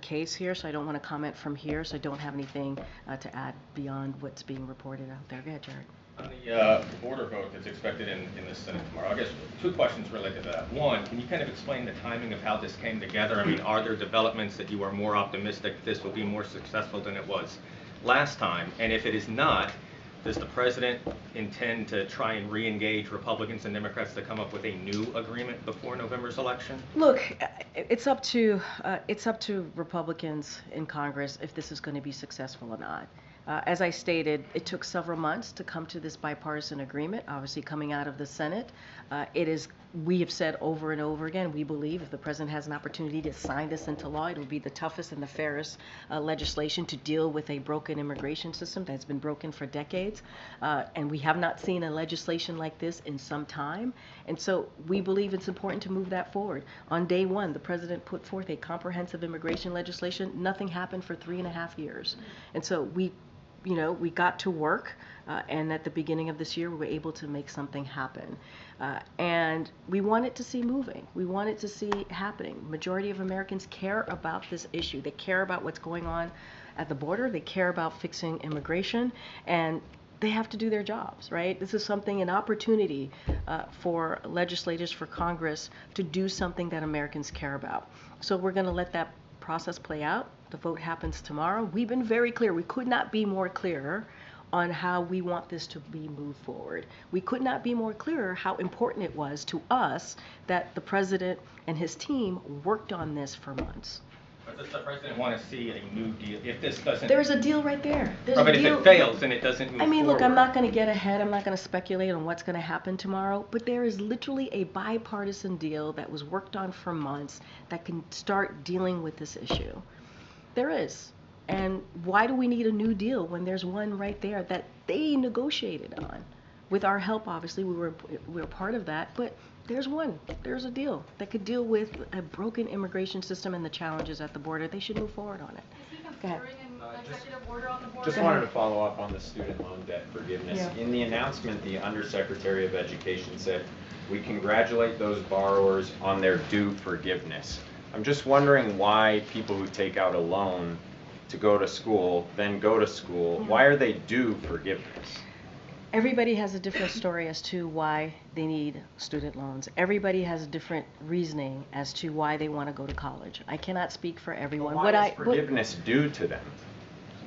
case here, so I don't want to comment from here, so I don't have anything to add beyond what's being reported out there. Go ahead, Jared. On the border vote that's expected in the Senate tomorrow, I guess 2 questions related to that. One, can you kind of explain the timing of how this came together? I mean, are there developments that you are more optimistic this will be more successful than it was last time? And if it is not, does the president intend to try and re-engage Republicans and Democrats to come up with a new agreement before November's election? Look, it's up to Republicans in Congress if this is going to be successful or not. As I stated, it took several months to come to this bipartisan agreement, obviously coming out of the Senate. We have said over and over again, we believe if the president has an opportunity to sign this into law, it will be the toughest and the fairest legislation to deal with a broken immigration system that's been broken for decades. And we have not seen a legislation like this in some time. And so we believe it's important to move that forward. On day one, the president put forth a comprehensive immigration legislation. Nothing happened for 3.5 years. And so we got to work, and at the beginning of this year, we were able to make something happen. And we wanted to see moving. We wanted to see happening. Majority of Americans care about this issue. They care about what's going on at the border. They care about fixing immigration, and they have to do their jobs, right? This is an opportunity for legislators, for Congress to do something that Americans care about. So we're going to let that process play out. The vote happens tomorrow. We've been very clear. We could not be more clear on how we want this to be moved forward. We could not be more clear how important it was to us that the president and his team worked on this for months. But does the president want to see a new deal if this doesn't? There's a deal right there. But if it fails and it doesn't move forward. Look, I'm not going to get ahead. I'm not going to speculate on what's going to happen tomorrow. But there is literally a bipartisan deal that was worked on for months that can start dealing with this issue. There is. And why do we need a new deal when there's one right there that they negotiated on? With our help, obviously, we were part of that, but there's a deal that could deal with a broken immigration system and the challenges at the border. They should move forward on it. Go ahead. Just wanted to follow up on the student loan debt forgiveness. Yeah. In the announcement, the Undersecretary of Education said, "We congratulate those borrowers on their due forgiveness." I'm just wondering why people who take out a loan to go to school, then go to school, why are they due forgiveness? Everybody has a different story as to why they need student loans. Everybody has a different reasoning as to why they want to go to college. I cannot speak for everyone. Why is forgiveness due to them?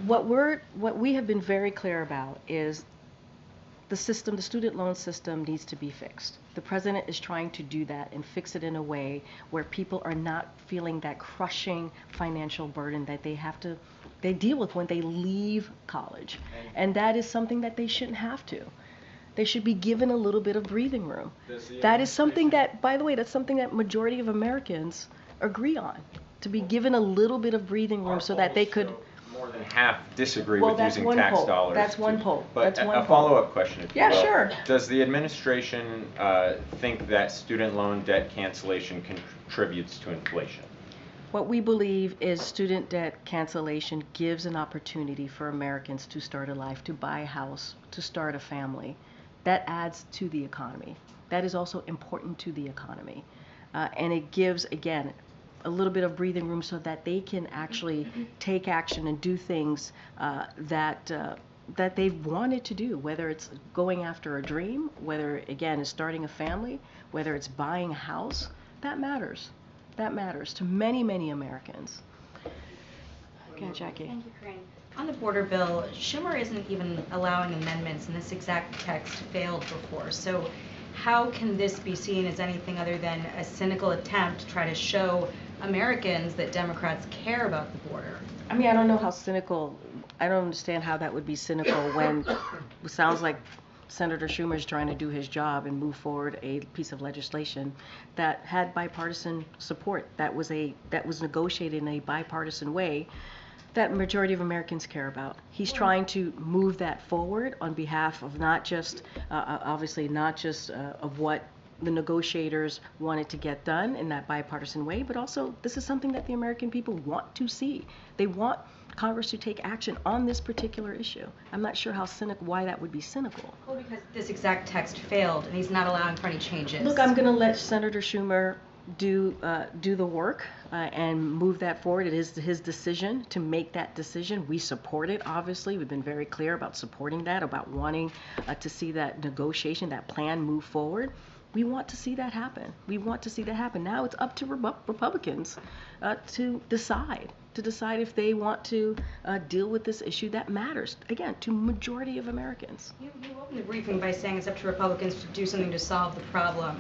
What we have been very clear about is the system, the student loan system needs to be fixed. The president is trying to do that and fix it in a way where people are not feeling that crushing financial burden that they deal with when they leave college. And that is something that they shouldn't have to. They should be given a little bit of breathing room. That is something that, by the way, that's something that majority of Americans agree on, to be given a little bit of breathing room so that they could. More than half disagree Well, with that's using one tax poll. dollars. That's one poll. But That's one a poll. follow-up question, if you Yeah, will. sure. Does the administration think that student loan debt cancellation contributes to inflation? What we believe is student debt cancellation gives an opportunity for Americans to start a life, to buy a house, to start a family. That adds to the economy. That is also important to the economy. And it gives, again, a little bit of breathing room so that they can actually take action and do things that they've wanted to do, whether it's going after a dream, whether, again, is starting a family, whether it's buying a house. That matters. That matters to many, many Americans. Okay, Jackie. Thank you, Karine. On the border bill, Schumer isn't even allowing amendments, and this exact text failed before. So how can this be seen as anything other than a cynical attempt to try to show Americans that Democrats care about the border? I mean, I don't know how cynical, I don't understand how that would be cynical when it sounds like Senator Schumer is trying to do his job and move forward a piece of legislation that had bipartisan support, that was negotiated in a bipartisan way that majority of Americans care about. He's trying to move that forward on behalf of not just, obviously not just of what the negotiators wanted to get done in that bipartisan way, but also this is something that the American people want to see. They want Congress to take action on this particular issue. I'm not sure why that would be cynical. Well, because this exact text failed, and he's not allowing for any changes. Look, I'm going to let Senator Schumer do the work and move that forward. It is his decision to make that decision. We support it, obviously. We've been very clear about supporting that, about wanting to see that negotiation, that plan move forward. We want to see that happen. We want to see that happen. Now it's up to Republicans to decide if they want to deal with this issue that matters, again, to majority of Americans. You opened the briefing by saying it's up to Republicans to do something to solve the problem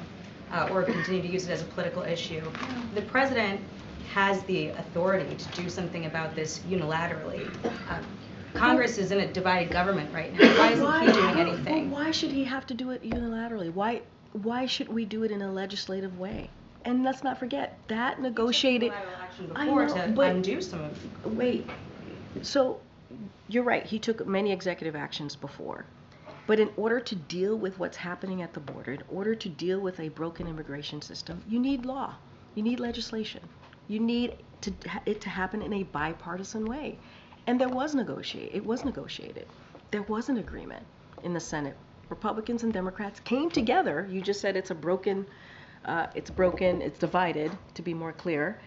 or continue to use it as a political issue. The president has the authority to do something about this unilaterally. Congress is in a divided government right now. Why isn't he doing anything? Well, why should he have to do it unilaterally? Why should we do it in a legislative way? And let's not forget that negotiated. I know, to undo some of. Wait, so you're right. He took many executive actions before, but in order to deal with what's happening at the border, in order to deal with a broken immigration system, you need law, you need legislation, you need it to happen in a bipartisan way, and it was negotiated. There was an agreement in the Senate. Republicans and Democrats came together. You just said it's divided, to be more clear,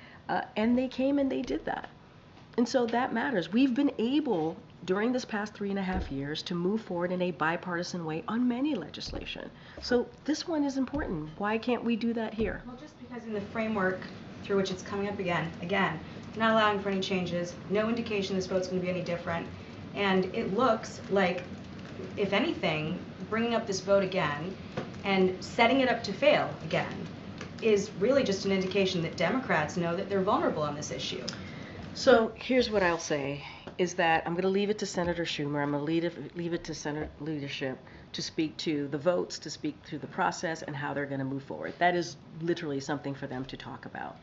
and they came and they did that. And so that matters. We've been able, during this past 3.5 years, to move forward in a bipartisan way on many legislation. So this one is important. Why can't we do that here? Well, just because in the framework through which it's coming up again, not allowing for any changes, no indication this vote's going to be any different, and it looks like, if anything, bringing up this vote again and setting it up to fail again is really just an indication that Democrats know that they're vulnerable on this issue. So here's what I'll say, is that I'm going to leave it to Senator Schumer, I'm going to leave it to Senate leadership to speak to the votes, to speak to the process and how they're going to move forward. That is literally something for them to talk about.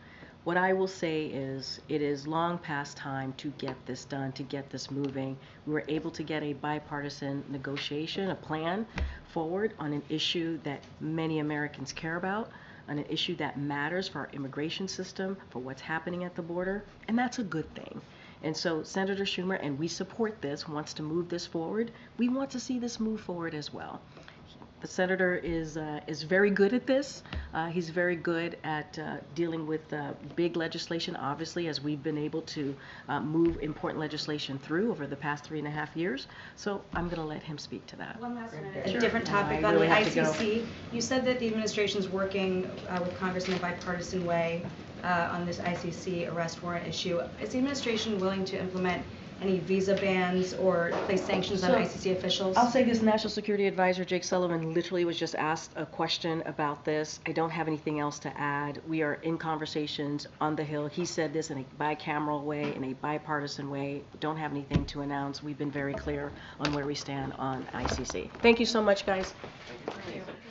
What I will say is it is long past time to get this done, to get this moving. We were able to get a bipartisan negotiation, a plan forward on an issue that many Americans care about, on an issue that matters for our immigration system, for what's happening at the border, and that's a good thing. And so Senator Schumer, and we support this, wants to move this forward. We want to see this move forward as well. The senator is very good at this. He's very good at dealing with big legislation, obviously, as we've been able to move important legislation through over the past 3.5 years. So I'm going to let him speak to that. One last one, a different topic on the ICC. You said that the administration's working with Congress in a bipartisan way on this ICC arrest warrant issue. Is the administration willing to implement any visa bans or place sanctions on So, ICC officials? I'll say this, National Security Advisor Jake Sullivan literally was just asked a question about this. I don't have anything else to add. We are in conversations on the Hill. He said this in a bicameral way, in a bipartisan way. Don't have anything to announce. We've been very clear on where we stand on ICC. Thank you so much, guys. Thank you.